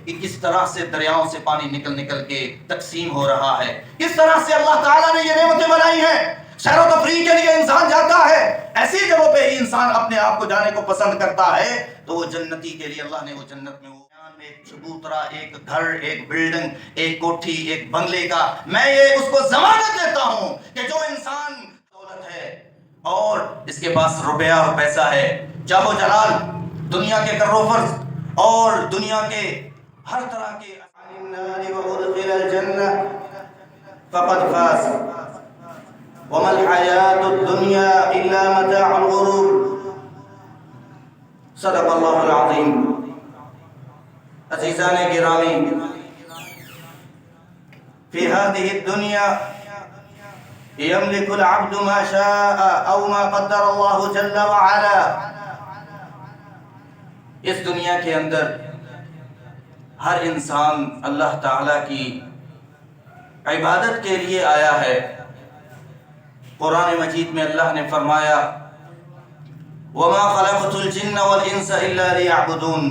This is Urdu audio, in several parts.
کہ کس طرح سے دریاؤں سے پانی نکل نکل کے تقسیم ہو رہا ہے، کس طرح سے اللہ تعالیٰ نے یہ نعمتیں بنائی ہیں۔ سیر و تفریح کے لیے انسان جاتا ہے، ایسی جگہوں پہ ہی انسان اپنے آپ کو جانے کو پسند کرتا ہے، تو وہ جنتی کے لیے اللہ نے وہ جنت میں ایک چبوترا، ایک گھر، ایک بلڈنگ، ایک کوٹھی، ایک بنگلے کا میں یہ اس کو ضمانت دیتا ہوں کہ جو انسان دولت ہے اور اس کے پاس روپیہ اور پیسہ ہے، جاہ و جلال، دنیا کے کروفرز اور دنیا کے ہر طرح کے وَأُدْخِلَ الْجَنَّةَ فَقَدْ فَازَ وَمَا الْحَيَاةُ الدُّنْيَا إِلَّا مَتَاعُ الْغُرُورِ۔ صدق اللہ العظیم۔ عزیزان گرامی، فی هذه الدنیا یملک العبد ما شاء او ما قدر اللہ جل وعلا۔ اس دنیا کے اندر ہر انسان اللہ تعالی کی عبادت کے لیے آیا ہے۔ قرآن مجید میں اللہ نے فرمایا وَمَا خَلَقْتُ الْجِنَّ وَالْإِنسَ إِلَّا لِيَعْبُدُونَ،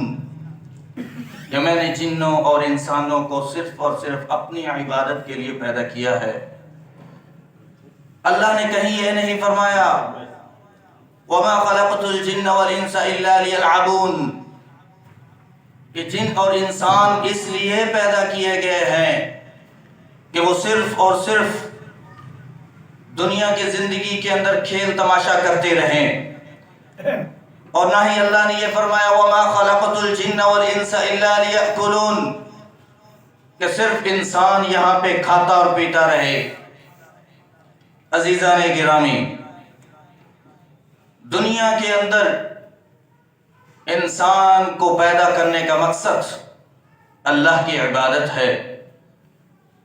کہ میں نے جنوں اور انسانوں کو صرف اور صرف اپنی عبادت کے لیے پیدا کیا ہے۔ اللہ نے کہیں یہ نہیں فرمایا وَمَا خَلَقْتُ الْجِنَّ وَالْإِنسَ إِلَّا لِيَلْعَبُونَ، کہ جن اور انسان اس لیے پیدا کیے گئے ہیں کہ وہ صرف اور صرف دنیا کی زندگی کے اندر کھیل تماشا کرتے رہیں، اور نہ ہی اللہ نے یہ فرمایا وَمَا خَلَقْتُ الْجِنَّ وَالْإِنسَ إِلَّا لِيَأْكُلُونَ، کہ صرف انسان یہاں پہ کھاتا اور پیتا رہے۔ عزیزان گرامی، دنیا کے اندر انسان کو پیدا کرنے کا مقصد اللہ کی عبادت ہے،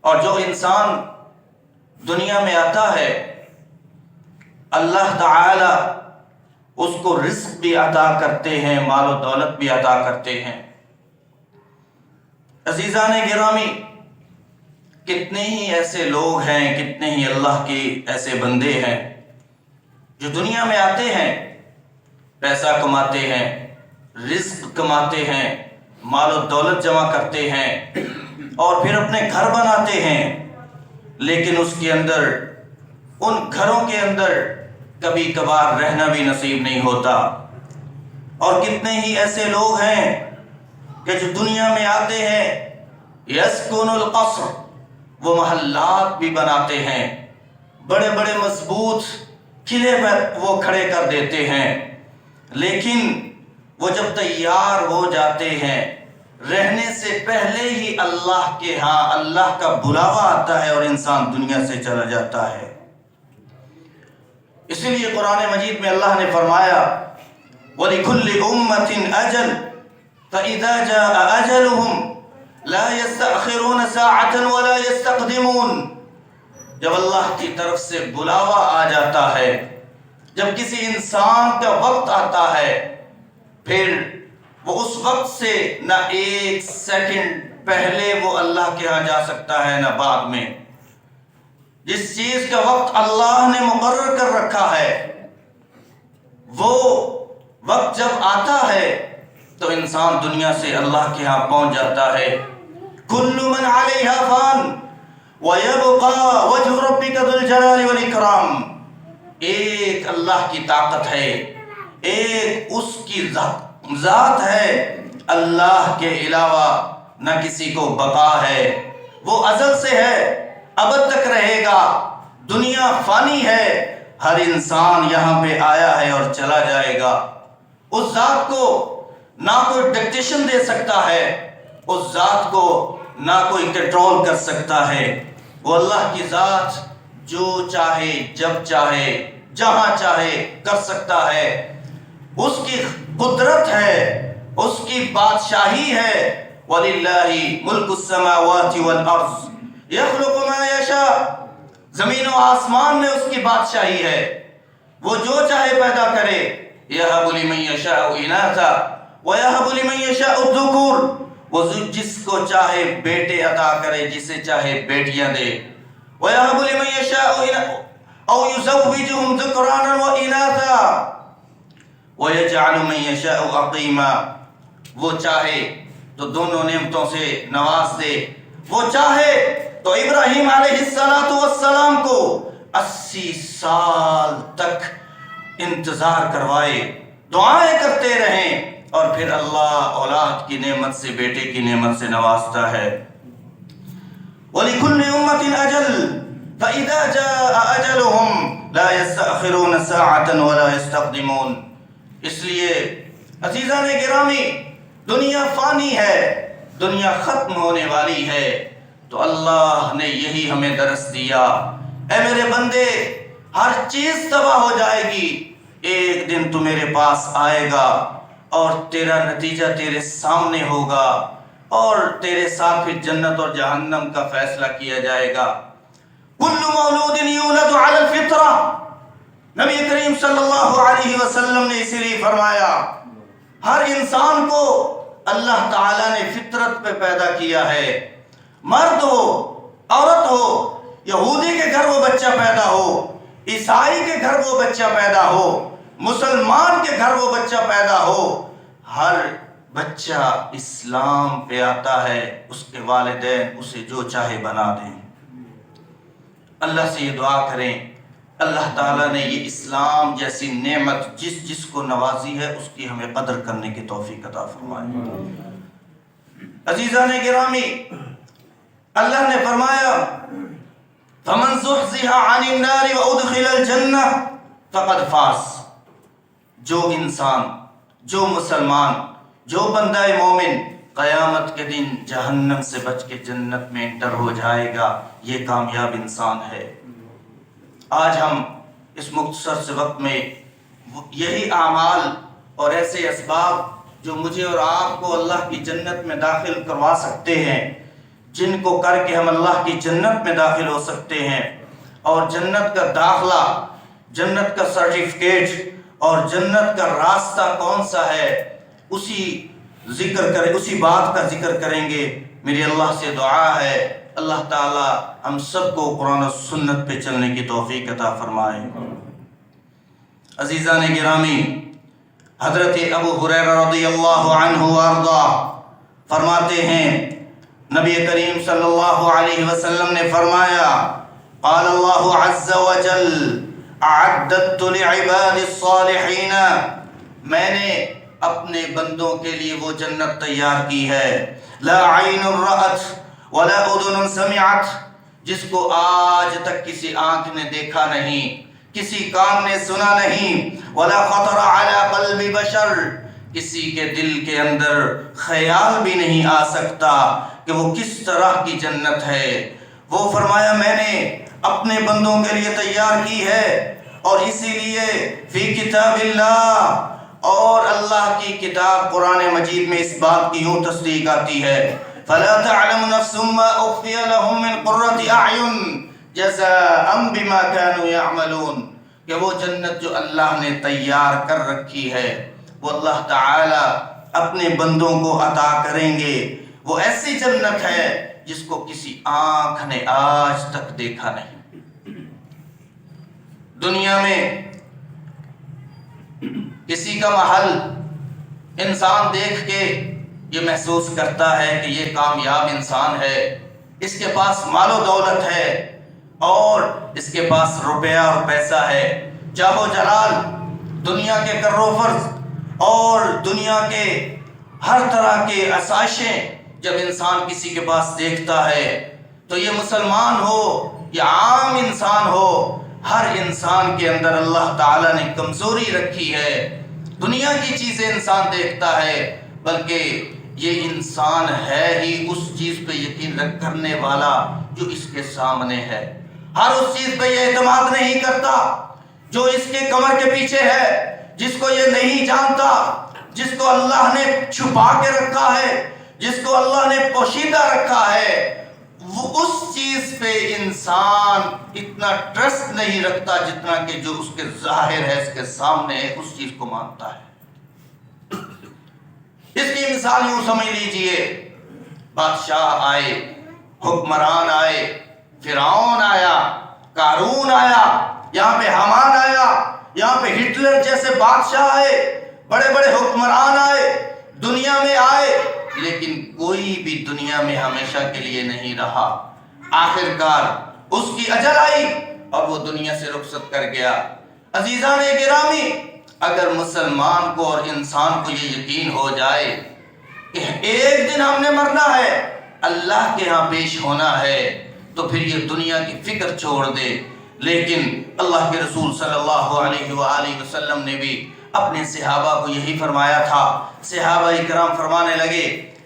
اور جو انسان دنیا میں آتا ہے اللہ تعالی اس کو رزق بھی عطا کرتے ہیں، مال و دولت بھی عطا کرتے ہیں۔ عزیزان گرامی، کتنے ہی ایسے لوگ ہیں، کتنے ہی اللہ کے ایسے بندے ہیں جو دنیا میں آتے ہیں، پیسہ کماتے ہیں، رزق کماتے ہیں، مال و دولت جمع کرتے ہیں اور پھر اپنے گھر بناتے ہیں، لیکن اس کے اندر، ان گھروں کے اندر کبھی کبھار رہنا بھی نصیب نہیں ہوتا۔ اور کتنے ہی ایسے لوگ ہیں کہ جو دنیا میں آتے ہیں یسکن القصر، وہ محلات بھی بناتے ہیں، بڑے بڑے مضبوط قلعے پر وہ کھڑے کر دیتے ہیں، لیکن وہ جب تیار ہو جاتے ہیں رہنے سے پہلے ہی اللہ کے ہاں اللہ کا بلاوا آتا ہے اور انسان دنیا سے چلا جاتا ہے۔ اسی لیے قرآن مجید میں اللہ نے فرمایا وَلِكُلِّ أُمَّةٍ أَجَلٌ فَإِذَا جَاءَ أَجَلُهُمْ لَا يَسْتَأْخِرُونَ سَاعَةً وَلَا يَسْتَقْدِمُونَ، جب اللہ کی طرف سے بلاوا آ جاتا ہے، جب کسی انسان کا وقت آتا ہے، پھر وہ اس وقت سے نہ ایک سیکنڈ پہلے وہ اللہ کے ہاں جا سکتا ہے نہ بعد میں۔ جس چیز کا وقت اللہ نے مقرر کر رکھا ہے وہ وقت جب آتا ہے تو انسان دنیا سے اللہ کے ہاں پہنچ جاتا ہے۔ کل من علیہا فان ویبقى وجہ ربک ذو الجلال والاکرام، ایک اللہ کی طاقت ہے، ایک اس کی ذات ہے، اللہ کے علاوہ نہ کسی کو بقا ہے، وہ ازل سے ہے، ابد تک رہے گا، دنیا فانی ہے، ہر انسان یہاں پہ آیا ہے اور چلا جائے گا۔ اس ذات کو نہ کوئی ڈکٹیشن دے سکتا ہے، اس ذات کو نہ کوئی کنٹرول کر سکتا ہے۔ وہ اللہ کی ذات جو چاہے جب چاہے جہاں چاہے کر سکتا ہے، اس کی قدرت ہے، اس کی بادشاہی ہے۔ وَلِلَّهِ مُلْكُ السَّمَاوَاتِ وَالْأَرْضِ يَخْلُقُ مَا يَشَاءُ، زمین و آسمان میں اس کی بادشاہی ہے، وہ جو چاہے پیدا کرے۔ يَهَبُ لِمَن يَشَاءُ إِنَاثًا وَيَهَبُ لِمَن يَشَاءُ الذُّكُورَ، وہ جس کو چاہے بیٹے عطا کرے، جسے چاہے بیٹیاں دے۔ وَيَهَبُ لِمَن يَشَاءُ أَوْ يُزَوِّجُهُمْ ذُكْرَانًا وَإِنَاثًا وَيَجْعَلُ مَن يَشَاءُ عَقِيمًا، وہ چاہے تو دونوں نعمتوں سے نواز دے۔ وہ چاہے تو ابراہیم علیہ السلام کو 80 سال تک انتظار کروائے، دعائیں کرتے رہیں، اور پھر اللہ اولاد کی نعمت سے، بیٹے کی نعمت سے نوازتا ہے۔ وَلِكُلِّ أُمَّةٍ أَجَلٌ فَإِذَا جَاءَ أَجَلُهُمْ لَا يَسْتَأْخِرُونَ سَاعَةً وَلَا يَسْتَقْدِمُونَ۔ اس لیے عزیزان گرامی، دنیا فانی ہے، دنیا ختم ہونے والی ہے، تو اللہ نے یہی ہمیں درس دیا، اے میرے بندے، ہر چیز تباہ ہو جائے گی، ایک دن تو میرے پاس آئے گا اور تیرا نتیجہ تیرے سامنے ہوگا، اور تیرے ساتھ پھر جنت اور جہنم کا فیصلہ کیا جائے گا۔ کل مولود یولد علی الفطرہ، نبی کریم صلی اللہ علیہ وسلم نے اسی لیے فرمایا ہر انسان کو اللہ تعالیٰ نے فطرت پہ پیدا کیا ہے، مرد ہو، عورت ہو، یہودی کے گھر وہ بچہ پیدا ہو، عیسائی کے گھر وہ بچہ پیدا ہو، مسلمان کے گھر وہ بچہ پیدا ہو، ہر بچہ اسلام پہ آتا ہے، اس کے والدین اسے جو چاہے بنا دیں۔ اللہ سے یہ دعا کریں اللہ تعالیٰ نے یہ اسلام جیسی نعمت جس کو نوازی ہے اس کی ہمیں قدر کرنے کی توفیق عطا فرمائے۔ عزیزان گرامی، اللہ نے فرمایا فَمَنْ زُحْزِحَ عَنِ النَّارِ وَأُدْخِلَ الْجَنَّةَ فَقَدْ فَازَ۔ جو انسان، جو مسلمان، جو بندہ مومن قیامت کے دن جہنم سے بچ کے جنت میں انٹر ہو جائے گا، یہ کامیاب انسان ہے۔ آج ہم اس مختصر سے وقت میں یہی اعمال اور ایسے اسباب جو مجھے اور آپ کو اللہ کی جنت میں داخل کروا سکتے ہیں، جن کو کر کے ہم اللہ کی جنت میں داخل ہو سکتے ہیں، اور جنت کا داخلہ، جنت کا سرٹیفکیٹ اور جنت کا راستہ کون سا ہے، اسی بات کا ذکر کریں گے۔ میری اللہ سے دعا ہے اللہ تعالی ہم سب کو قرآن و سنت پہ چلنے کی توفیق عطا فرمائے۔ عزیزان گرامی، حضرت ابو ہریرہ رضی اللہ عنہ وارضا فرماتے ہیں نبی کریم صلی اللہ علیہ وسلم نے فرمایا قال اللہ عز وجل اعددت لعباد الصالحین، میں نے اپنے بندوں کے لیے وہ جنت تیار کی ہے، لا عین رأت ولا اذن سمعت، جس کو آج تک کسی آنکھ نے دیکھا نہیں، کسی کان نے سنا نہیں، ولا خطر علی قلب بشر، کسی کے دل کے اندر خیال بھی نہیں آ سکتا کہ وہ کس طرح کی جنت ہے۔ وہ فرمایا میں نے اپنے بندوں کے لیے تیار کی ہے، اور اسی لیے فی کتاب اللہ، اور اللہ کی کتاب قرآن مجید میں اس بات کی یوں تصدیق آتی ہے فَلَا تَعْلَمُ نَفْسٌ مَّا أُخْفِيَ لَهُم مِّن قُرَّةِ أَعْيُنٍ جَزَاءً بِمَا كَانُوا يَعْمَلُونَ، کہ وہ جنت جو اللہ نے تیار کر رکھی ہے وہ اللہ تعالی اپنے بندوں کو عطا کریں گے۔ وہ ایسی جنت ہے جس کو کسی آنکھ نے آج تک دیکھا نہیں۔ دنیا میں کسی کا محل انسان دیکھ کے یہ محسوس کرتا ہے کہ یہ کامیاب انسان ہے، اس کے پاس مال و دولت ہے، اور اس کے پاس روپیہ اور پیسہ ہے، جاہ و جلال، دنیا کے کر و فرض اور دنیا کے ہر طرح کے آسائشیں جب انسان کسی کے پاس دیکھتا ہے تو یہ مسلمان ہو یا عام انسان ہو، ہر انسان کے اندر اللہ تعالیٰ نے کمزوری رکھی ہے۔ دنیا کی چیزیں انسان دیکھتا ہے، بلکہ یہ انسان ہے ہی اس چیز پہ یقین کرنے والا جو اس کے سامنے ہے۔ ہر اس چیز پہ یہ اعتماد نہیں کرتا جو اس کے کمر کے پیچھے ہے، جس کو یہ نہیں جانتا، جس کو اللہ نے چھپا کے رکھا ہے، جس کو اللہ نے پوشیدہ رکھا ہے، وہ اس چیز پہ انسان اتنا ٹرسٹ نہیں رکھتا جتنا کہ جو اس کے ظاہر ہے، اس کے سامنے ہے، اس چیز کو مانتا ہے۔ اس کی مثال یوں سمجھ لیجئے، بادشاہ آئے، حکمران آئے، فرعون آیا، قارون آیا، یہاں پہ حمان آیا، یہاں پہ ہٹلر جیسے بادشاہ آئے، بڑے بڑے حکمران آئے، دنیا میں آئے، لیکن کوئی بھی دنیا میں ہمیشہ کے لیے نہیں رہا، آخر کار اس کی اجل آئی اور وہ دنیا سے رخصت کر گیا۔ عزیزان گرامی، اگر مسلمان کو اور انسان کو یہ یقین ہو جائے کہ ایک دن ہم نے مرنا ہے، اللہ کے ہاں پیش ہونا ہے، تو پھر یہ دنیا کی فکر چھوڑ دے۔ لیکن اللہ کے رسول صلی اللہ علیہ وآلہ وسلم نے بھی اپنے صحابہ کو یہی فرمایا تھا۔ صحابہ کرام فرمانے لگے،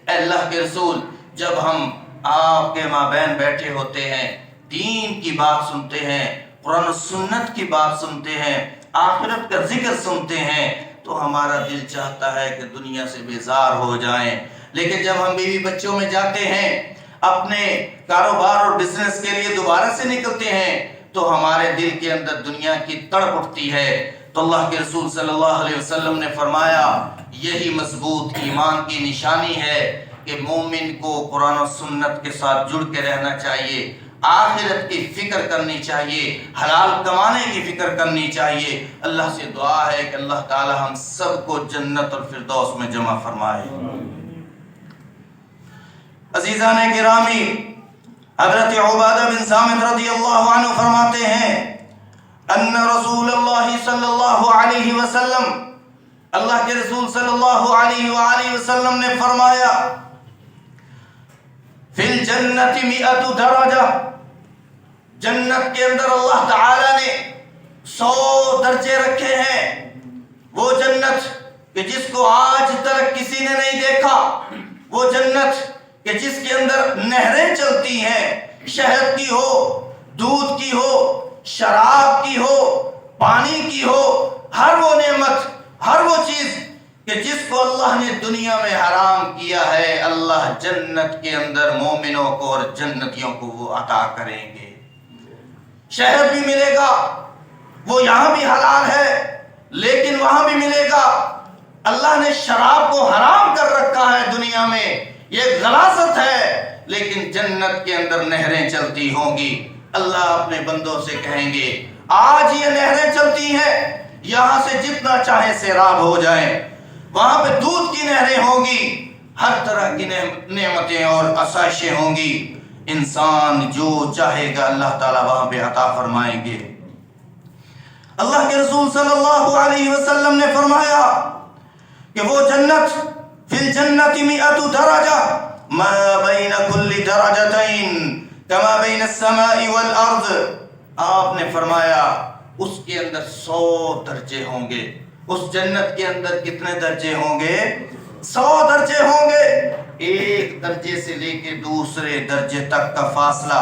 اے اللہ کے رسول، جب ہم آپ کے مابین بیٹھے ہوتے ہیں، دین کی بات سنتے ہیں، قرآن و سنت کی بات سنتے ہیں، آخرت کا ذکر سنتے ہیں، تو ہمارا دل چاہتا ہے کہ دنیا سے بیزار ہو جائیں۔ لیکن جب ہم بیوی بچوں میں جاتے ہیں، اپنے کاروبار اور بزنس کے لیے دوبارہ سے نکلتے ہیں، تو ہمارے دل کے اندر دنیا کی تڑپ اٹھتی ہے۔ تو اللہ کے رسول صلی اللہ علیہ وسلم نے فرمایا، یہی مضبوط ایمان کی نشانی ہے کہ مومن کو قرآن و سنت کے ساتھ جڑ کے رہنا چاہیے، آخرت کی فکر کرنی چاہیے، حلال کمانے کی فکر کرنی چاہیے۔ اللہ سے دعا ہے کہ اللہ تعالی ہم سب کو جنت الفردوس میں جمع فرمائے۔ عزیزان گرامی، حضرت عبادہ بن صامت رضی اللہ عنہ فرماتے ہیں، ان رسول اللہ صلی اللہ علیہ وسلم، اللہ کے رسول صلی اللہ علیہ وآلہ وسلم نے فرمایا، فی الجنت 100 درجہ، جنت کے اندر اللہ تعالی نے 100 درجے رکھے ہیں۔ وہ جنت کہ جس کو آج تک کسی نے نہیں دیکھا، وہ جنت کہ جس کے اندر نہریں چلتی ہیں، شہد کی ہو، دودھ کی ہو، شراب کی ہو، پانی کی ہو، ہر وہ نعمت، ہر وہ چیز کہ جس کو اللہ نے دنیا میں حرام کیا ہے، اللہ جنت کے اندر مومنوں کو اور جنتیوں کو وہ عطا کریں گے۔ شہد بھی ملے گا، وہ یہاں بھی حلال ہے، لیکن وہاں بھی ملے گا۔ اللہ نے شراب کو حرام کر رکھا ہے دنیا میں، یہ غلاظت ہے، لیکن جنت کے اندر نہریں چلتی ہوں گی۔ اللہ اپنے بندوں سے کہیں گے، آج یہ نہریں چلتی ہیں، یہاں سے جتنا چاہے سیراب ہو جائیں۔ وہاں پہ دودھ کی نہریں ہوں گی، ہر طرح کی نعمتیں اور آسائشیں ہوں گی۔ انسان جو چاہے گا اللہ تعالیٰ وہاں پہ عطا فرمائیں گے۔ اللہ کے رسول صلی اللہ علیہ وسلم نے فرمایا کہ وہ جنت، فی الجنت 100 درجہ، ما بین کل درجتین کما بین السماء والارض۔ آپ نے فرمایا اس کے اندر 100 درجے ہوں گے۔ اس جنت کے اندر کتنے درجے ہوں گے؟ 100 درجے ہوں گے۔ ایک درجے سے لے کے دوسرے درجے تک کا فاصلہ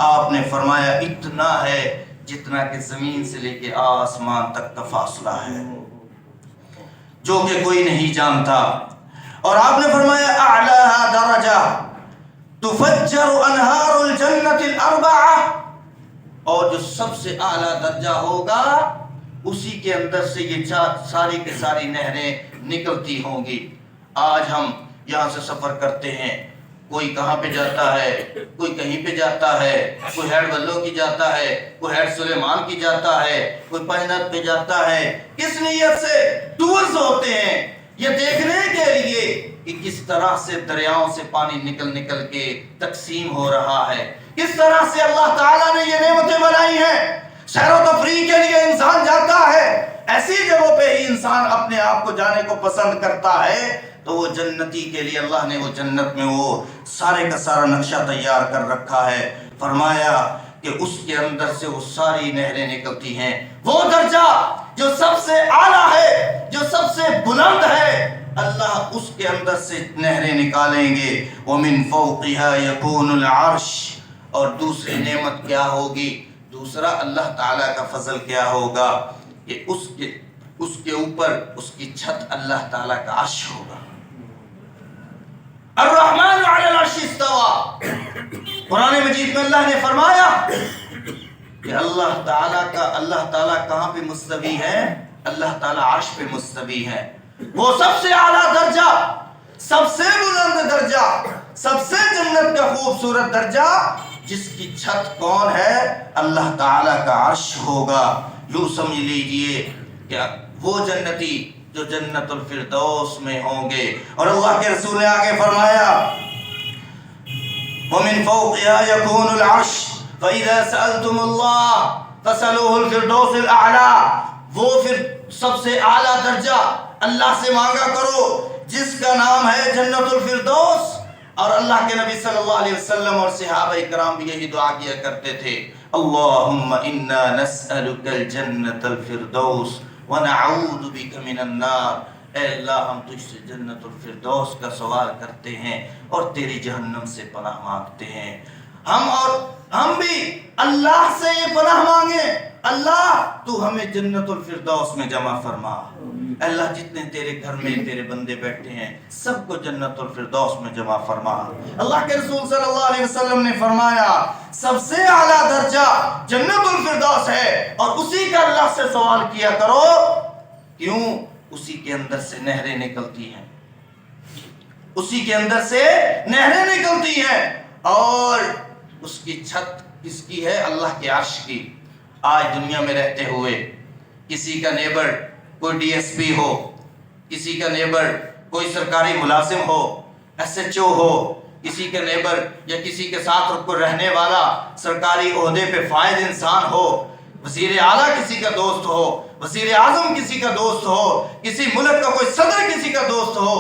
آپ نے فرمایا اتنا ہے جتنا کہ زمین سے لے کے آسمان تک کا فاصلہ ہے، جو کہ کوئی نہیں جانتا۔ اور آپ نے فرمایا اعلیٰ درجہ تفجر انہار الجنت الاربعہ، اور جو سب سے اعلیٰ درجہ ہوگا اسی کے اندر سے یہ ساری کی ساری نہریں نکلتی ہوں گی۔ آج ہم یہاں سے سفر کرتے ہیں، کوئی کہاں پہ جاتا ہے، کوئی کہیں پہ جاتا ہے، کوئی ہیڈ بلو کی جاتا ہے، کوئی ہیڈ سلیمان کی جاتا ہے، کوئی پنجنت پہ جاتا ہے۔ کس نیت سے ٹورز ہوتے ہیں؟ یہ دیکھنے کے لیے کہ کس طرح سے دریاؤں سے پانی نکل نکل کے تقسیم ہو رہا ہے، کس طرح سے اللہ تعالیٰ نے یہ نعمتیں بنائی ہیں۔ سیر و تفریح کے لیے انسان جاتا ہے، ایسی جگہوں پہ ہی انسان اپنے آپ کو جانے کو پسند کرتا ہے، تو وہ جنتی کے لیے اللہ نے وہ جنت میں وہ سارے کا سارا نقشہ تیار کر رکھا ہے۔ فرمایا کہ اس کے اندر سے وہ ساری نہریں نکلتی ہیں۔ وہ درجہ جو سب سے اعلیٰ ہے، جو سب سے بلند ہے، اللہ اس کے اندر سے نہریں نکالیں گے۔ وَمِن فَوْقِهَا يَكُونُ الْعَرْشِ، اور دوسری نعمت کیا ہوگی؟ دوسرا اللہ تعالیٰ کا فضل کیا ہوگا کہ اس کے اوپر اس کی چھت اللہ تعالیٰ کا عرش ہوگا۔ الرحمن علی العرش استوى، قرآن مجید میں اللہ نے فرمایا کہ اللہ تعالیٰ کہاں پہ مستوی ہے؟ اللہ تعالیٰ عرش پہ مستوی ہے۔ وہ سب سے اعلیٰ درجہ، سب سے بلند درجہ، سب سے جنت کا خوبصورت درجہ، جس کی چھت کون ہے؟ اللہ تعالیٰ کا عرش ہوگا۔ یوں سمجھ لیجئے کہ وہ جنتی جو جنت الفردوس میں ہوں گے۔ اور اللہ کے رسول نے آگے فرمایا وَمِن فَوْقِهَا يَكُونُ الْعَرْشِ فَإِذَا سَأَلْتُمُ اللَّهَ فَاسْأَلُوهُ الْفِرْدَوْسَ الْأَعْلَىٰ، وہ پھر سب سے اعلیٰ درجہ اللہ سے مانگا کرو جس کا نام ہے جنت الفردوس۔ اور اللہ کے نبی صلی اللہ علیہ وسلم اور صحابہ کرام بھی یہی دعا کیا کرتے تھے، اللہم انا نسألک الجنت الفردوس ونعوذ بک من النار، اے اللہ ہم تجھ سے جنت الفردوس کا سوال کرتے ہیں اور تیری جہنم سے پناہ مانگتے ہیں۔ ہم بھی اللہ سے یہ پناہ مانگیں، اللہ تو ہمیں جنت الفردوس میں جمع فرما۔ اللہ جتنے تیرے گھر میں تیرے بندے بیٹھے ہیں سب کو جنت الفردوس میں جمع فرما۔ اللہ کے رسول صلی اللہ علیہ وسلم نے فرمایا سب سے اعلیٰ درجہ جنت الفردوس ہے اور اسی کا اللہ سے سوال کیا کرو، کیوں؟ اسی کے اندر سے نہریں نکلتی ہیں، اسی کے اندر سے نہریں نکلتی ہیں، اور اس کی چھت کس کی ہے؟ اللہ کے عرش کی۔ آج دنیا میں رہتے ہوئے کسی کا نیبر کوئی ڈی ایس پی ہو، کسی کا نیبر کوئی سرکاری ملازم ہو، ایس ایچ او ہو، کسی کا نیبر یا کسی کے ساتھ رہنے والا سرکاری عہدے پہ فائد انسان ہو، وزیر اعلیٰ کسی کا دوست ہو، وزیر اعظم کسی کا دوست ہو، کسی ملک کا کوئی صدر کسی کا دوست ہو،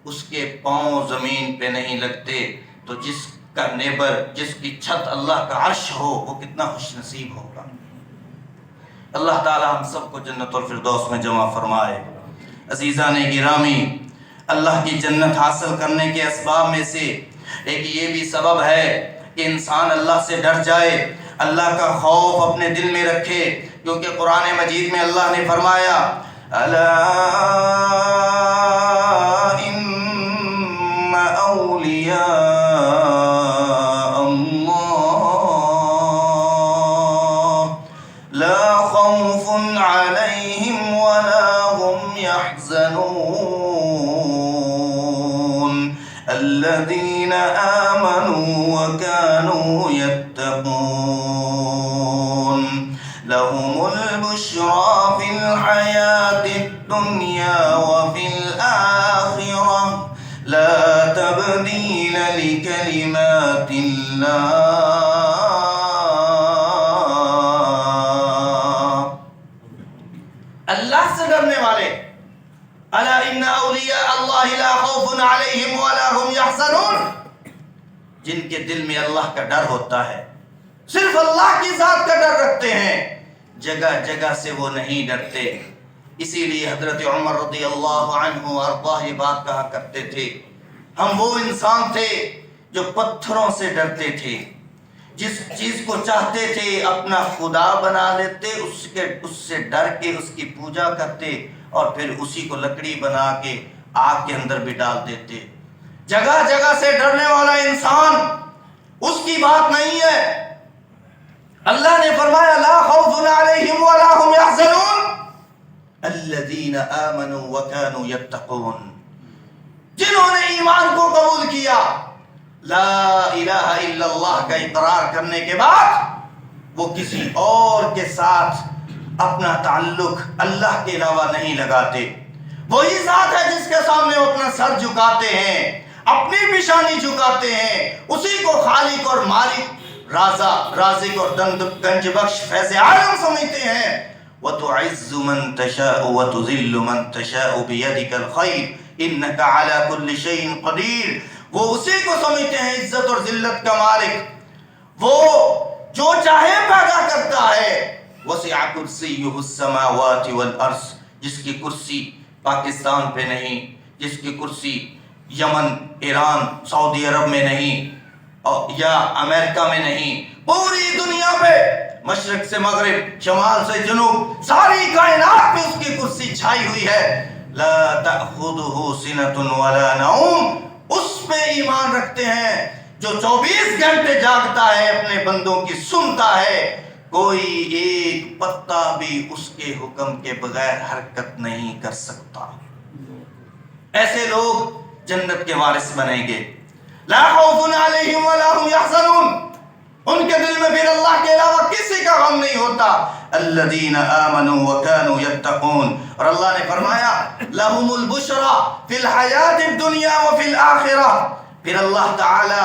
اس کے پاؤں زمین پہ نہیں لگتے تو جس کا نیبر، جس کی چھت اللہ کا عرش ہو، وہ کتنا خوش نصیب ہوگا۔ اللہ تعالی ہم سب کو جنت الفردوس میں جمع فرمائے۔ عزیزان گرامی، اللہ کی جنت حاصل کرنے کے اسباب میں سے ایک یہ بھی سبب ہے کہ انسان اللہ سے ڈر جائے، اللہ کا خوف اپنے دل میں رکھے، کیونکہ قرآن مجید میں اللہ نے فرمایا الا ان اولیاء الذين آمنوا وكانوا يتقون لهم البشرى في الحياة الدنيا وفي الآخرة لا تبديل لكلمات الله اللہ سے ڈرنے والے الا ان اولیاء اللہ لا خوف علیہم ولا هم يحزنون، جن کے دل میں اللہ کا ڈر ہوتا ہے، صرف اللہ کی ذات کا ڈر رکھتے ہیں، جگہ جگہ سے وہ نہیں ڈرتے۔ اسی لیے حضرت عمر رضی اللہ عنہ وارضاہ یہ بات کہا کرتے تھے، ہم وہ انسان تھے جو پتھروں سے ڈرتے تھے، جس چیز کو چاہتے تھے اپنا خدا بنا لیتے، اس سے ڈر کے اس کی پوجا کرتے اور پھر اسی کو لکڑی بنا کے آگ کے اندر بھی ڈال دیتے۔ جگہ جگہ سے ڈرنے والا انسان، اس کی بات نہیں ہے۔ اللہ نے فرمایا لا خوف علیہم ولا هم يحزنون الذین آمنوا وكانوا يتقون، جنہوں نے ایمان کو قبول کیا، لا الہ الا اللہ کا اقرار کرنے کے بعد وہ کسی اور کے ساتھ اپنا تعلق اللہ کے علاوہ نہیں لگاتے۔ وہی ذات ہے جس کے سامنے وہ اپنا سر جھکاتے ہیں، اپنی پیشانی جھکاتے ہیں، اسی کو خالق اور مالک، رازق اور گنج بخش، فیض عالم سمجھتے ہیں۔ وَتُعِزُّ مَن تَشَاءُ وَتُذِلُّ مَن تَشَاءُ بِيَدِكَ الْخَيْرُ إِنَّكَ عَلَى كُلِّ شَيْءٍ قَدِيرٌ، وہ اسی کو سمجھتے ہیں عزت اور ذلت کا مالک، وہ جو چاہے پیدا کرتا ہے۔ وسع کرسیہ السماوات والارض، جس کی کرسی پاکستان پہ نہیں، جس کی کرسی یمن، ایران، سعودی عرب میں نہیں یا امریکہ میں نہیں، پوری دنیا پہ مشرق سے مغرب، شمال سے جنوب، ساری کائنات پہ اس کی کرسی چھائی ہوئی ہے۔ لا تأخذہ سنۃ ولا نوم، اس پہ ایمان رکھتے ہیں جو 24 گھنٹے جاگتا ہے، اپنے بندوں کی سنتا ہے، کوئی ایک پتا بھی اس کے حکم کے بغیر حرکت نہیں کر سکتا۔ ایسے لوگ جنت کے وارث بنیں گے۔ لا خوف علیہم ولا هم يحزنون، ان کے دل میں پھر اللہ کے علاوہ کسی کا غم نہیں ہوتا. الذین آمنوا وکانوا یتقون. اور اللہ نے فرمایا لہم البشرا فی الحیات الدنیا وفی الآخرہ. پھر اللہ تعالی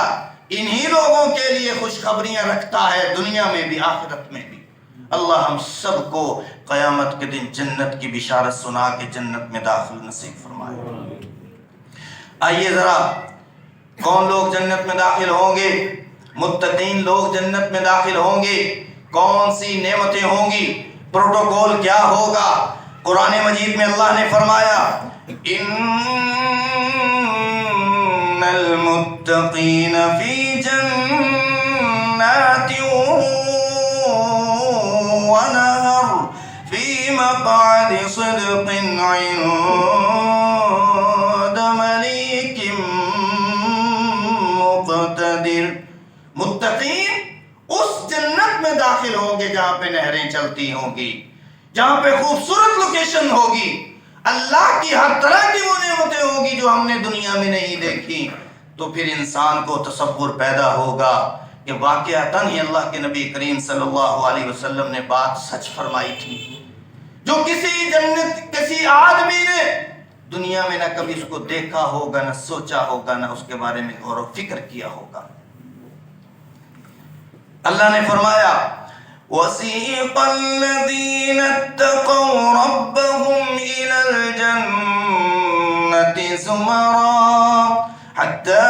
انہی لوگوں کے لیے خوشخبریاں رکھتا ہے دنیا میں بھی آخرت میں بھی. اللہ ہم سب کو قیامت کے دن جنت کی بشارت سنا کے جنت میں داخل نصیب فرمائے. آئیے ذرا کون لوگ جنت میں داخل ہوں گے؟ متقین لوگ جنت میں داخل ہوں گے. کون سی نعمتیں ہوں گی؟ پروٹوکول کیا ہوگا؟ قرآن مجید میں اللہ نے فرمایا ان المتقین فی جنات ونہر فی مقعد صدق عند ملیک مقتدر. متقین اس جنت میں داخل ہوں گے جہاں پہ نہریں چلتی ہوں گی، جہاں پہ خوبصورت لوکیشن ہوگی، اللہ کی ہر طرح کی وہ نعمتیں ہوں گی جو ہم نے دنیا میں نہیں دیکھی. تو پھر انسان کو تصور پیدا ہوگا کہ واقعتاً ہی اللہ کے نبی کریم صلی اللہ علیہ وسلم نے بات سچ فرمائی تھی. جو کسی آدمی نے دنیا میں نہ کبھی اس کو دیکھا ہوگا، نہ سوچا ہوگا، نہ اس کے بارے میں غور و فکر کیا ہوگا. اللہ نے فرمایا وَسِيقَ الَّذِينَ اتَّقَوْا رَبَّهُمْ إِلَى الْجَنَّةِ زُمَرًا حَتَّى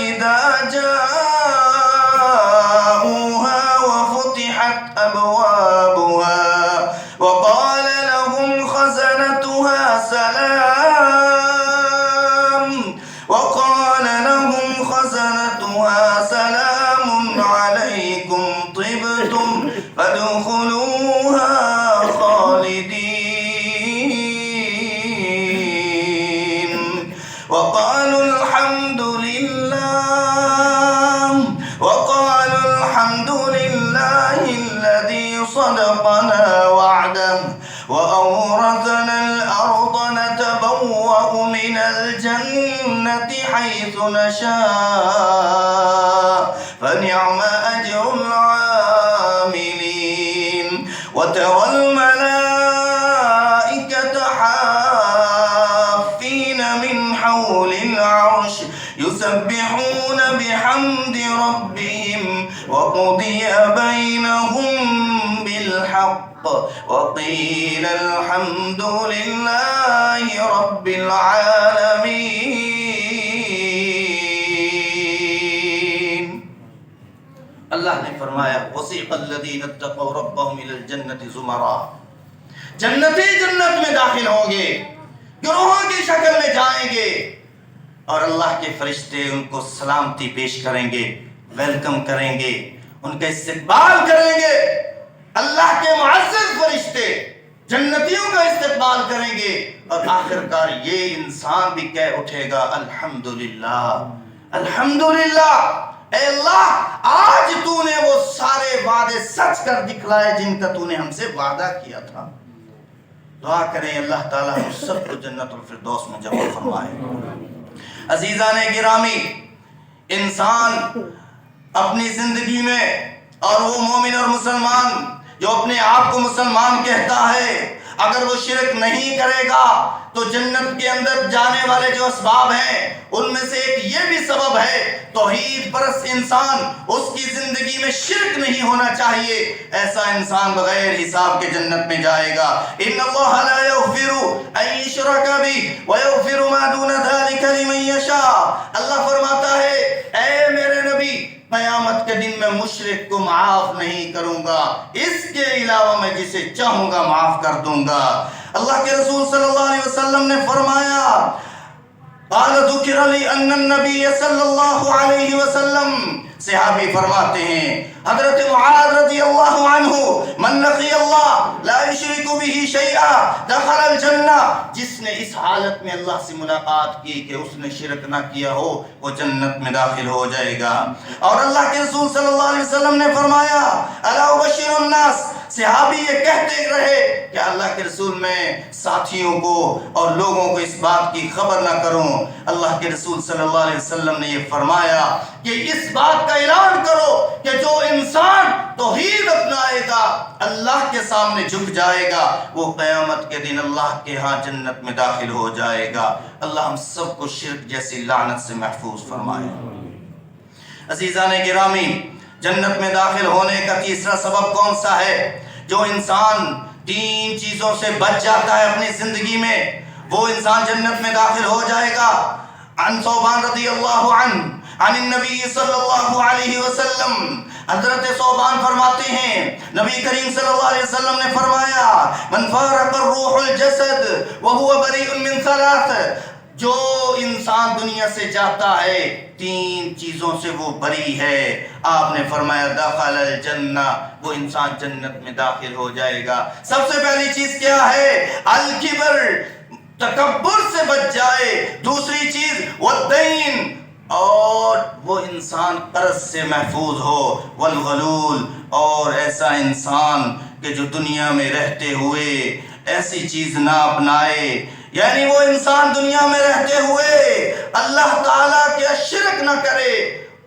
إِذَا جَاءُوهَا وَفُتِحَتْ أَبْوَابُهَا وَقَالَ لَهُمْ خَزَنَتُهَا سَلَامٌ عَلَيْكُمْ طِبْتُمْ فَادْخُلُوهَا خَالِدِينَ وَقَالُوا الْحَمْدُ لِلَّهِ الَّذِي صَدَقَنَا وَعْدَهُ وَأَوْرَثَنَا الْأَرْضَ نَتَبَوَّأُ مِنَ الْجَنَّةِ حَيْثُ نَشَاءُ فَنِعْمَ أَجْرُ الْعَامِلِينَ. وَتَرَى الْمَلَائِكَةَ حَافِّينَ مِنْ حَوْلِ الْعَرْشِ يُسَبِّحُونَ بِحَمْدِ رَبِّهِمْ وَقُضِيَ بَيْنَهُمْ بِالْحَقِّ وَقِيلَ الْحَمْدُ لِلَّهِ رَبِّ الْعَالَمِينَ. اللہ نے فرمایا وَسِيقَ الَّذِينَ اتَّقَوْا رَبَّهُمْ إِلَى الْجَنَّةِ زُمَرًا. جنتی جنت میں داخل ہوں گے، گروہوں کی شکل میں جائیں گے، اور اللہ کے فرشتے ان کو سلامتی پیش کریں گے، ویلکم کریں گے، ان کا استقبال کریں گے. اللہ کے معزز فرشتے جنتیوں کا استقبال کریں گے، اور آخرکار یہ انسان بھی کہہ اٹھے گا الحمدللہ الحمدللہ. اے اللہ آج تو نے وہ سارے وعدے سچ کر دکھلائے جن کا تو نے ہم سے وعدہ کیا تھا. دعا کریں اللہ تعالیٰ ہم سب کو جنت الفردوس میں جمع فرمائے. عزیزان گرامی، انسان اپنی زندگی میں، اور وہ مومن اور مسلمان جو اپنے آپ کو مسلمان کہتا ہے، اگر وہ شرک نہیں کرے گا تو جنت کے اندر جانے والے جو اسباب ہیں ان میں سے ایک یہ بھی سبب ہے توحید پرست انسان، اس کی زندگی میں شرک نہیں ہونا چاہیے. ایسا انسان بغیر حساب کے جنت میں جائے گا. ان اللہ لا یغفر ان یشرک بہ ویغفر ما دون ذلک لمن یشاء. اللہ فرماتا ہے اے میرے نبی قیامت کے دن میں مشرک کو معاف نہیں کروں گا، اس کے علاوہ میں جسے چاہوں گا معاف کر دوں گا. اللہ کے رسول صلی اللہ علیہ وسلم نے فرمایا قال ذکر لی ان النبی صلی اللہ علیہ وسلم، صحابی فرماتے ہیں حضرت معاذ رضی اللہ عنہ، من لقی اللہ لا یشرک بہ شیئا دخل الجنہ. جس نے اس حالت میں اللہ سے ملاقات کی کہ اس نے شرک نہ کیا ہو وہ جنت میں داخل ہو جائے گا. اور اللہ کے رسول صلی اللہ علیہ وسلم نے فرمایا الا ابشر الناس صحابی یہ کہتے رہے کہ اللہ کے رسول میں ساتھیوں کو اور لوگوں کو اس بات کی خبر نہ کروں۔ اللہ کے رسول صلی اللہ علیہ وسلم نے یہ فرمایا کہ اس بات کا اعلان کرو کہ جو انسان توحید اپنائے گا، اللہ کے سامنے جھک جائے گا، وہ قیامت کے دن اللہ کے ہاں جنت میں داخل ہو جائے گا۔ اللہ ہم سب کو شرک جیسی لعنت سے محفوظ فرمائے۔ عزیزان گرامی، جنت میں داخل ہونے کا تیسرا سبب کون سا ہے؟ جو انسان 3 چیزوں سے بچ جاتا ہے اپنی زندگی میں، وہ انسان جنت میں داخل ہو جائے گا۔ عن ثوبان رضی اللہ عنہ عن النبی صلی اللہ علیہ وسلم، حضرت ثوبان فرماتے ہیں نبی کریم صلی اللہ علیہ وسلم نے فرمایا من فارق الروح الجسد وهو بريء من 3، جو انسان دنیا سے جاتا ہے 3 چیزوں سے وہ بری ہے۔ آپ نے فرمایا دخل الجنہ، وہ انسان جنت میں داخل ہو جائے گا۔ سب سے پہلی چیز کیا ہے؟ الکبر، تکبر سے بچ جائے۔ دوسری چیز والدین، اور وہ انسان قرض سے محفوظ ہو۔ والغلول، اور ایسا انسان کہ جو دنیا میں رہتے ہوئے ایسی چیز نہ اپنائے، یعنی وہ انسان دنیا میں رہتے ہوئے اللہ تعالیٰ کے شرک نہ کرے،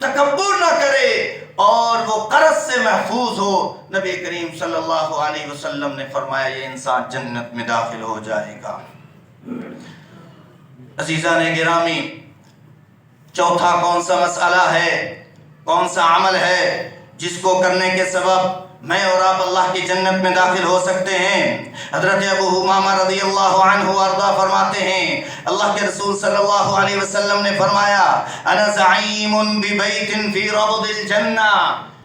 تکبر نہ کرے، اور وہ قرض سے محفوظ ہو۔ نبی کریم صلی اللہ علیہ وسلم نے فرمایا یہ انسان جنت میں داخل ہو جائے گا۔ عزیزان گرامی، چوتھا کون سا مسئلہ ہے، کون سا عمل ہے جس کو کرنے کے سبب میں اور آپ اللہ کی جنت میں داخل ہو سکتے ہیں؟ حضرت ابو امامہ رضی اللہ عنہ وارضا فرماتے ہیں اللہ کے رسول صلی اللہ علیہ وسلم نے فرمایا انا زعیم ببیت فی ربض الجنہ،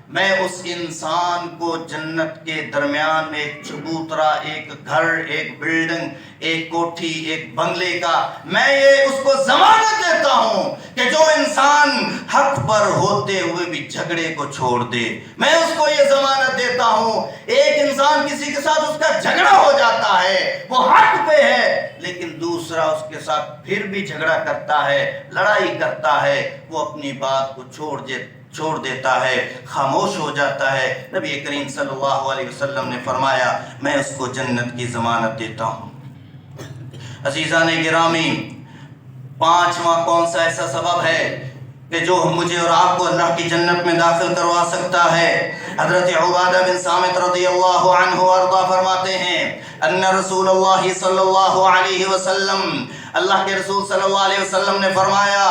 میں اس انسان کو جنت کے درمیان میں ایک چبوترا، ایک گھر، ایک بلڈنگ، ایک کوٹھی، ایک بنگلے کا میں یہ اس کو ضمانت دیتا ہوں کہ جو انسان حق پر ہوتے ہوئے بھی جھگڑے کو چھوڑ دے، میں اس کو یہ ضمانت دیتا ہوں۔ ایک انسان کسی کے ساتھ اس کا جھگڑا ہو جاتا ہے، وہ حق پہ ہے، لیکن دوسرا اس کے ساتھ پھر بھی جھگڑا کرتا ہے، لڑائی کرتا ہے، وہ اپنی بات کو چھوڑ دیتا ہے، خاموش ہو جاتا ہے۔ نبی کریم صلی اللہ علیہ وسلم نے فرمایا میں اس کو جنت کی ضمانت دیتا ہوں۔ عزیزان گرامی، 5واں کون سا ایسا سبب ہے کہ جو مجھے اور آپ کو اللہ کی جنت میں داخل کروا سکتا ہے؟ حضرت عبادہ بن صامت رضی اللہ عنہ وارضا فرماتے ہیں ان رسول اللہ صلی اللہ علیہ وسلم، اللہ کے رسول صلی اللہ علیہ وسلم نے فرمایا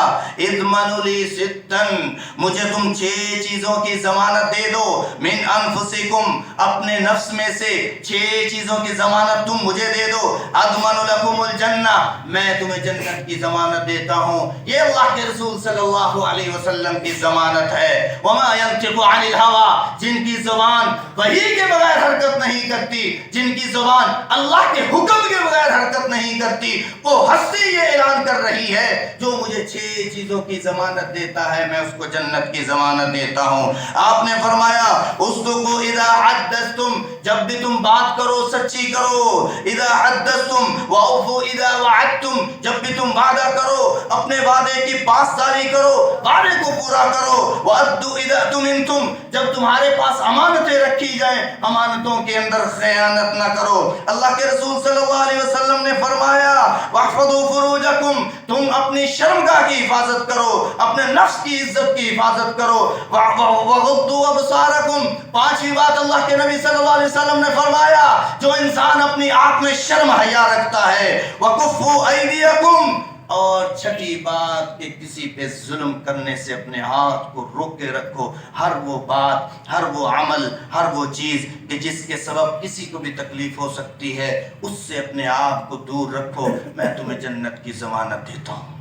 اضمنوا لی 6، مجھے تم 6 چیزوں کی ضمانت دے دو، من انفسکم، اپنے نفس میں سے 6 چیزوں کی ضمانت تم مجھے دے دو، اضمن لکم الجنہ، میں تمہیں جنت کی ضمانت دیتا ہوں۔ یہ اللہ کے رسول صلی اللہ علیہ وسلم کی ضمانت ہے۔ وما ينطق عن الهوى، جن کی زبان وحی کے بغیر حرکت نہیں کرتی، جن کی زبان اللہ کے حکم کے بغیر حرکت نہیں کرتی، وہ ہستی یہ اعلان کر رہی ہے جو مجھے 6 چیزوں کی ضمانت دیتا ہے میں اس کو جنت کی ضمانت دیتا ہوں۔ آپ نے فرمایا اصدقوا اذا حدثتم، جب بھی تم بات کرو سچی کرو، اذا حدثتم واوفوا اذا وعدتم، جب بھی تم وعدہ کرو اپنے وعدے کی پاسداری کرو، وعدے کو پورا کرو، وادوا اذا تمنتم، جب تمہارے پاس امانتیں رکھی جائیں امانتوں کے اندر خیانت نہ کرو۔ اللہ کے رسول صلی اللہ علیہ وسلم نے فرمایا واحفظوا فروجکم، تم اپنی شرمگاہ کی حفاظت کرو، اپنے نفس کی عزت کی حفاظت کرو، وغضوا ابصارکم، 5ویں بات اللہ کے نبی صلی اللہ علیہ وسلم نے فرمایا جو انسان اپنی آنکھ میں شرم حیا رکھتا ہے، وکفوا ایدیکم، اور 6ٹھی بات کہ کسی پہ ظلم کرنے سے اپنے ہاتھ کو روک کے رکھو، ہر وہ بات، ہر وہ عمل، ہر وہ چیز کہ جس کے سبب کسی کو بھی تکلیف ہو سکتی ہے اس سے اپنے آپ کو دور رکھو، میں تمہیں جنت کی ضمانت دیتا ہوں۔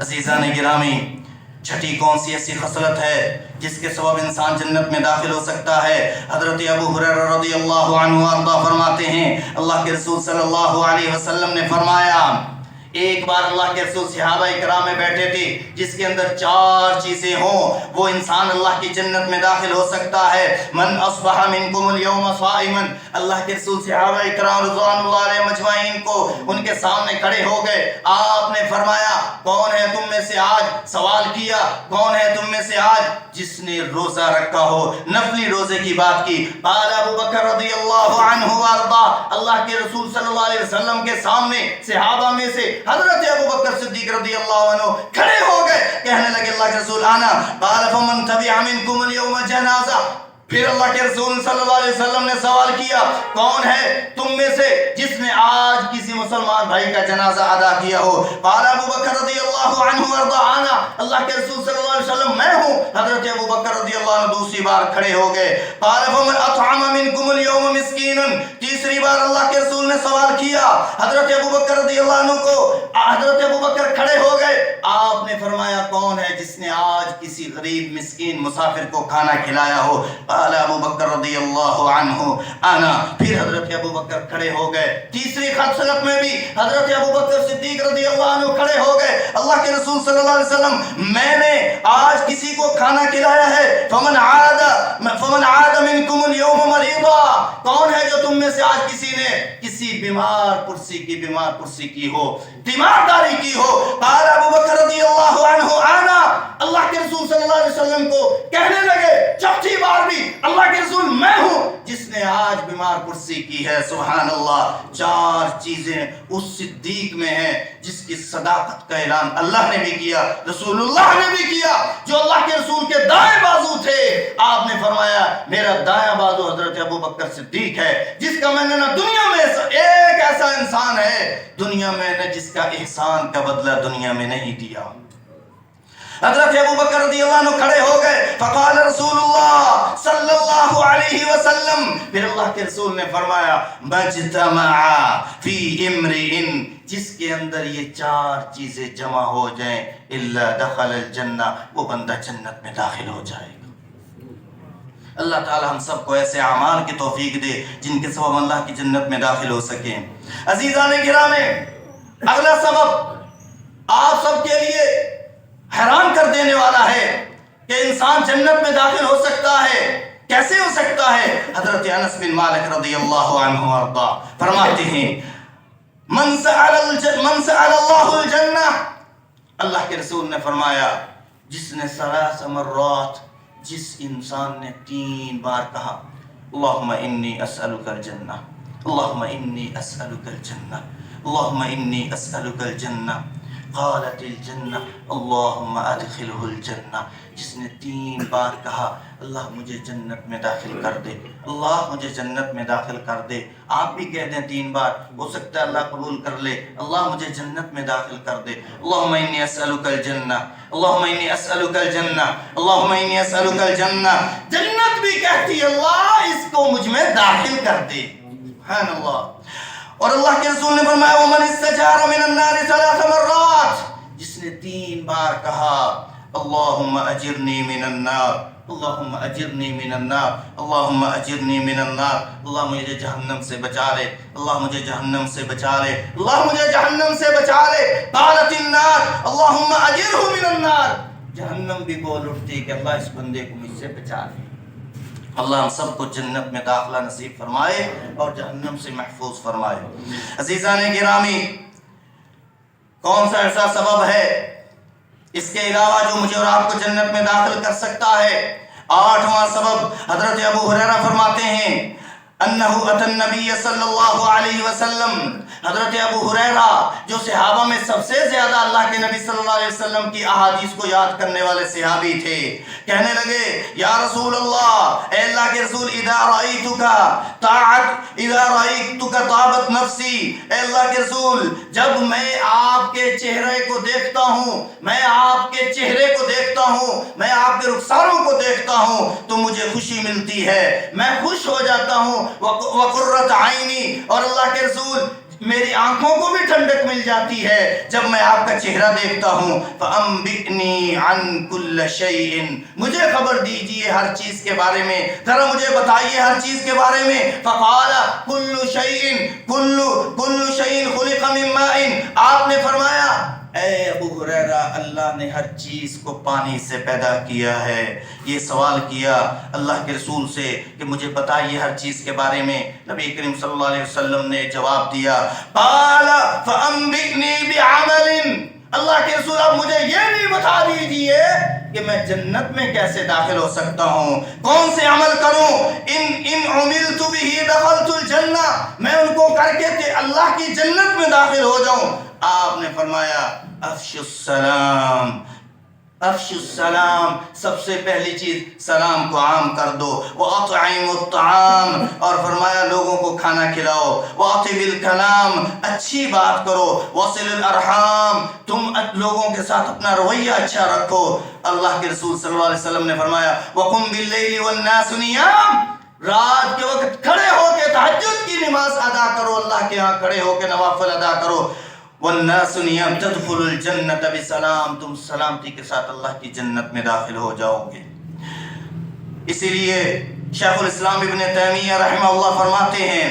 عزیزان گرامی، 6ٹھی کون سی ایسی خصلت ہے جس کے سبب انسان جنت میں داخل ہو سکتا ہے؟ حضرت ابو ہریرہ رضی اللہ عنہ وارضا فرماتے ہیں اللہ کے رسول صلی اللہ علیہ وسلم نے فرمایا ایک بار اللہ کے رسول صحابہ اکرام میں بیٹھے تھے، جس کے اندر 4 چیزیں ہوں وہ انسان اللہ کی جنت میں داخل ہو سکتا ہے۔ من اصبح منکم اليوم صائما، اللہ کے رسول صحابہ اکرام رضوان اللہ علیہ مجمعین کو ان کے سامنے کھڑے ہو گئے۔ آپ نے فرمایا کون ہے تم میں سے آج، سوال کیا کون ہے تم میں سے آج جس نے روزہ رکھا ہو، نفلی روزے کی بات کی۔ قال ابو بکر رضی اللہ عنہ وارضا، اللہ کے رسول صلی اللہ علیہ وسلم کے سامنے صحابہ میں سے حضرت ابو بکر صدیق رضی اللہ عنہ کھڑے ہو گئے، کہنے لگے اللہ کے رسول آنا۔ قال فمن تبع منکم اليوم جنازہ، پھر اللہ کے رسول صلی اللہ علیہ وسلم نے سوال کیا کون ہے تم میں سے جس نے آج کسی مسلمان بھائی کا جنازہ ادا کیا ہو؟ قال ابو بکر رضی اللہ عنہ وارضا عنہ، اللہ کے رسول صلی اللہ علیہ وسلم میں ہوں۔ حضرت ابو بکر رضی اللہ عنہ دوسری بار کھڑے ہو گئے۔ قال فمن اطعم منکم اليوم مسکینا، تیسری بار اللہ کے رسول نے سوال کیا حضرت ابو بکر رضی اللہ عنہ کو۔ حضرت ابو بکر کھڑے ہو گئے، آپ نے فرمایا کون ہے جس نے آج کسی غریب مسکین مسافر کو کھانا کھلایا ہو؟ قال ابو بکر رضی اللہ عنہ انا، پھر حضرت ابو بکر کھڑے ہو گئے۔ تیسری خطرت میں بھی حضرت ابو بکر صدیق رضی اللہ عنہ کھڑے ہو گئے۔ اللہ کے رسول صلی اللہ علیہ وسلم میں نے آج کسی کو کھانا کھلایا ہے۔ فمن عاد منکم اليوم مریضا، کون ہے جو تم میں سے آج کسی نے کسی بیمار پرسی کی ہو، تیمارداری کی ہو؟ قال ابو بکر رضی اللہ عنہ انا، اللہ کے رسول صلی اللہ علیہ وسلم کو کہنے لگے چوتھی بار بھی اللہ کے رسول میں ہوں جس نے آج بیمار پرسی کی ہے۔ سبحان اللہ، 4 چیزیں اس صدیق میں ہیں جس کی صداقت کا اعلان اللہ نے بھی کیا، رسول اللہ نے بھی کیا، جو اللہ کے رسول کے دائیں بازو تھے۔ آپ نے فرمایا میرا دائیں بازو حضرت ابو بکر صدیق ہے، جس کا میں نے نہ دنیا میں ایک ایسا انسان ہے دنیا میں نے جس کا احسان کا بدلہ دنیا میں نہیں دیا۔ حضرت ابو بکر رضی اللہ عنہ کھڑے ہو گئے۔ فقال رسول اللہ صلی اللہ علیہ وسلم، پھر اللہ کے رسول نے فرمایا مجتمع فی امرئ، جس کے اندر یہ 4 چیزیں جمع ہو جائیں الا دخل الجنہ، وہ بندہ جنت میں داخل ہو جائے گا۔ اللہ تعالی ہم سب کو ایسے اعمال کی توفیق دے جن کے سبب اللہ کی جنت میں داخل ہو سکیں۔ عزیزان گرامی، اگلا سبب آپ سب کے لیے حیران کر دینے والا ہے کہ انسان جنت میں داخل ہو سکتا ہے، کیسے ہو سکتا ہے؟ حضرت انس بن مالک رضی اللہ عنہ وارضا فرماتے ہیں من سأل اللہ الجنہ، اللہ کے رسول نے فرمایا جس نے 3 مرات، جس انسان نے 3 بار کہا اللہم انی اسألک الجنہ، اللہم انی اسألک الجنہ، اللہم انی اسألک الجنہ، قالت الجنہ اللہم ادخلہ الجنہ، جس نے 3 بار کہا اللہ مجھے جنت میں داخل کر دے، اللہ مجھے جنت میں داخل کر دے۔ آپ بھی کہہ دیں 3 بار، ہو سکتا ہے اللہ قبول کر لے، اللہ مجھے جنت میں داخل کر دے۔ اللہم انی اسألک الجنہ، اللہم انی اسألک الجنہ، اللہم انی اسألک الجنہ۔ جنت بھی کہتی ہے اللہ اس کو مجھ میں داخل کر دے، سبحان اللہ۔ اور اللہ کے رسول نے فرمایا ومن استجار من النار 3 مرات، جس نے 3 بار کہا اللہم اجرنی من النار، اللہم اجرنی من النار، اللہم اجرنی من النار، اللہ مجھے جہنم سے بچا لے، اللہ مجھے جہنم سے بچا لے، اللہ مجھے جہنم سے بچا لے۔ قالت النار اللہم اجرہ من النار، جہنم بھی بول اٹھتی کہ اللہ اس بندے کو مجھ سے بچا لے۔ اللہ ہم سب کو جنت میں داخلہ نصیب فرمائے اور جہنم سے محفوظ فرمائے۔ عزیزان گرامی، کون سا ایسا سبب ہے اس کے علاوہ جو مجھے اور آپ کو جنت میں داخل کر سکتا ہے؟ 8واں سبب، حضرت ابو ہریرہ فرماتے ہیں انہ اتی النبی صلی اللہ علیہ وسلم، حضرت ابو ہریرہ جو صحابہ میں سب سے زیادہ اللہ کے نبی صلی اللہ علیہ وسلم کی احادیث کو یاد کرنے والے صحابی تھے، کہنے لگے یا رسول اللہ، اے اللہ کے رسول، اذا رأیتک طابت نفسی، اے اللہ کے رسول جب میں آپ کے چہرے کو دیکھتا ہوں، میں آپ کے چہرے کو دیکھتا ہوں، میں آپ کے رخساروں کو دیکھتا ہوں تو مجھے خوشی ملتی ہے، میں خوش ہو جاتا ہوں۔ وقرۃ عینی، اور اللہ کے رسول میری آنکھوں کو بھی ٹھنڈک مل جاتی ہے جب میں آپ کا چہرہ دیکھتا ہوں۔ فَأَنبِئْنِي عَن كُلِّ شَيْءٍ، مجھے خبر دیجئے ہر چیز کے بارے میں، ذرا مجھے بتائیے ہر چیز کے بارے میں۔ فَقَالَ كُلُّ شَيْءٍ خُلِقَ مِن مَاءٍ، آپ نے فرمایا ہریرہ اللہ نے ہر چیز کو پانی سے پیدا کیا ہے. یہ سوال کیا اللہ کے رسول سے کہ مجھے بتائیے ہر چیز کے بارے میں. نبی کریم صلی اللہ علیہ وسلم نے جواب دیا قال فانبئنی بعمل. اللہ کے رسول آپ مجھے یہ بھی بتا دیجئے کہ میں جنت میں کیسے داخل ہو سکتا ہوں, کون سے عمل کروں. ان عملت به دخلت الجنہ, میں ان کو کر کے کہ اللہ کی جنت میں داخل ہو جاؤں. آپ نے فرمایا افشوا السلام. افشوا السلام, سب سے پہلی چیز سلام کو عام کر دو. واطعموا الطعام, اور فرمایا لوگوں کو کھانا کھلاؤ. واطب الکلام, اچھی بات کرو. وصل الارحام, تم لوگوں کے ساتھ اپنا رویہ اچھا رکھو. اللہ کے رسول صلی اللہ علیہ وسلم نے فرمایا وقم باللیل والناس نیام, رات کے وقت کھڑے ہو کے تہجد کی نماز ادا کرو, اللہ کے ہاں کھڑے ہو کے نوافل ادا کرو. والناس نیام تدخل الجنت بسلام, تم سلامتی کے ساتھ اللہ کی جنت میں داخل ہو جاؤ گے. اسی لیے شیخ الاسلام ابن تیمیہ رحمہ اللہ فرماتے ہیں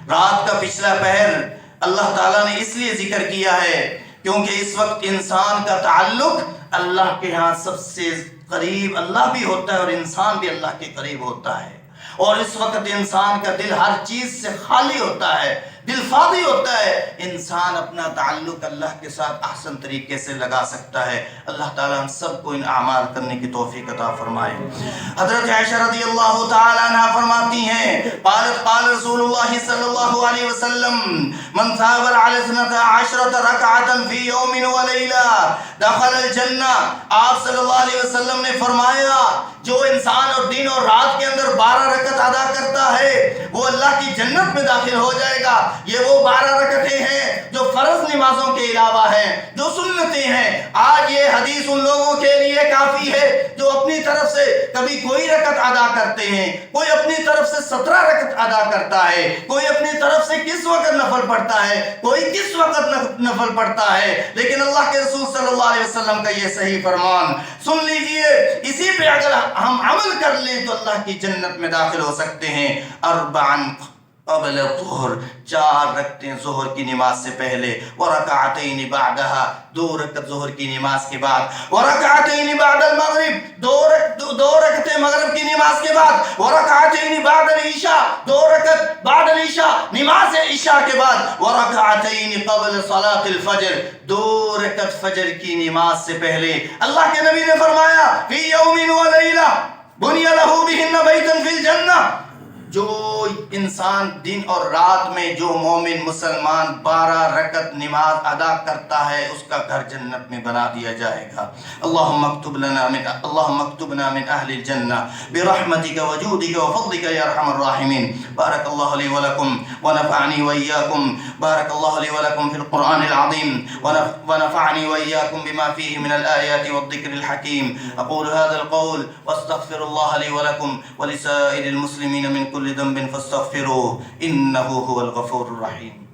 رات کا پچھلا پہر اللہ تعالیٰ نے اس لیے ذکر کیا ہے کیونکہ اس وقت انسان کا تعلق اللہ کے ہاں سب سے قریب اللہ بھی ہوتا ہے اور انسان بھی اللہ کے قریب ہوتا ہے. اور اس وقت انسان کا دل ہر چیز سے خالی ہوتا ہے, دل فاضی ہوتا ہے. انسان اپنا تعلق اللہ کے ساتھ احسن طریقے سے لگا سکتا ہے. اللہ تعالیٰ ہم سب کو ان اعمال کرنے کی توفیق عطا فرمائے. حضرت عائشہ رضی اللہ تعالیٰ عنہ فرماتی ہیں قال رسول اللہ صلی اللہ علیہ وسلم من ثابر علی 12 رکعتا فی یوم و لیلہ دخل الجنہ. آپ صلی اللہ علیہ وسلم نے فرمایا جو انسان اور دن اور رات کے اندر 12 رکعت ادا کرتا ہے وہ اللہ کی جنت میں داخل ہو جائے گا. یہ وہ 12 رکعتیں ہیں جو فرض نمازوں کے علاوہ ہیں, جو سنتیں ہیں. آج یہ حدیث ان لوگوں کے لیے کافی ہے جو اپنی طرف سے کبھی کوئی رکعت ادا کرتے ہیں, کوئی اپنی طرف سے 17 رکعت ادا کرتا ہے, کوئی اپنی طرف سے کس وقت نفل پڑھتا ہے, کوئی کس وقت نفل پڑھتا ہے. لیکن اللہ کے رسول صلی اللہ علیہ وسلم کا یہ صحیح فرمان سن لیجئے, اسی پہ اگر ہم عمل کر لیں تو اللہ کی جنت میں داخل ہو سکتے ہیں. اربعن قبل الظہر, 4 رکعتیں ظہر کی نماز سے پہلے. ورکعتین بعدها, 2 رکعت ظہر کی نماز کے بعد. ورکعتین بعد المغرب, 2 رکعتیں مغرب کی نماز کے بعد. ورکعتین بعد العشاء, 2 رکعت بعد العشاء نماز عشاء کے بعد. ورکعتین قبل صلاة الفجر, 2 رکعت فجر کی نماز سے پہلے. اللہ کے نبی نے فرمایا فی یوم و لیلہ بنی لہ بہن بیتا فی الجنہ, جو انسان دن اور رات میں جو مومن مسلمان 12 رکعت نماز ادا کرتا ہے اس کا گھر جنت میں بنا دیا جائے گا. اللہم اکتبنا من اہل الجنہ برحمتک وجودک وفضلک یا ارحم الراحمین. بارک اللہ لی ولکم ونفعنی وإیاکم, بارک اللہ لی ولکم فی القرآن العظیم ونفعنی وإیاکم بما فیہ من الآیات والذکر الحکیم. اقول هذا القول واستغفر اللہ لی ولکم ولسائر المسلمین من كل ذنب فاستغفروه إنه هو الغفور الرحيم.